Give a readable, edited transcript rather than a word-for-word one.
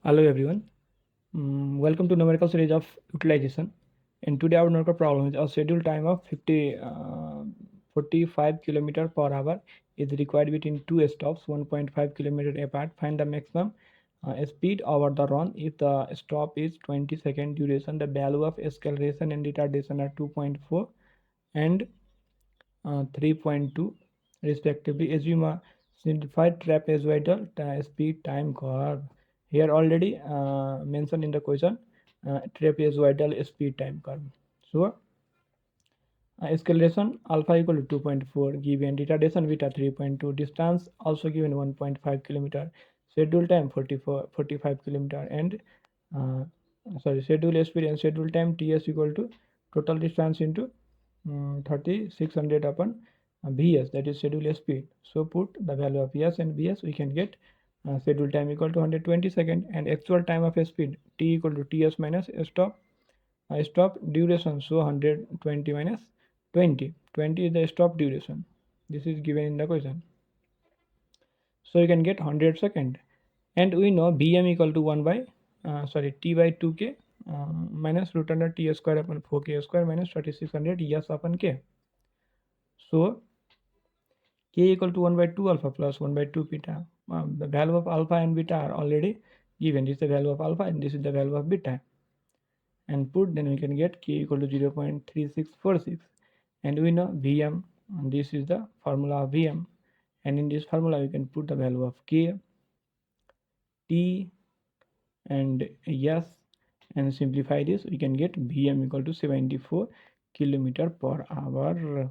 Hello everyone. Welcome to numerical series of utilization. And today our numerical problem is a schedule time of 45 km per hour is required between two stops 1.5 km apart. Find the maximum speed over the run if the stop is 20-second duration. The value of acceleration and retardation are 2.4 and 3.2 respectively. Assume a simplified trapezoidal speed time curve. Here already mentioned in the question, trapezoidal speed time curve. So acceleration alpha equal to 2.4 given, retardation beta 3.2, distance also given 1.5 kilometer, schedule time 45 kilometer, and uh, schedule speed and schedule time ts equal to total distance into 3600 upon Vs, that is schedule speed. So put the value of S and Vs, we can get schedule time equal to 120 second and actual time of speed t equal to Ts minus stop duration. So 120 minus 20. 20 is the stop duration. This is given in the question. So you can get 100 second. And we know Vm equal to 1 by T by 2k minus root under T square upon 4k square minus 3600 S upon k. So k equal to 1 by 2 alpha plus 1 by 2 beta. The value of alpha and beta are already given. This is the value of alpha and this is the value of beta. And put, then we can get k equal to 0.3646. And we know Vm, and this is the formula of Vm. And in this formula, we can put the value of k, t, and s, and simplify this. We can get Vm equal to 74 km per hour.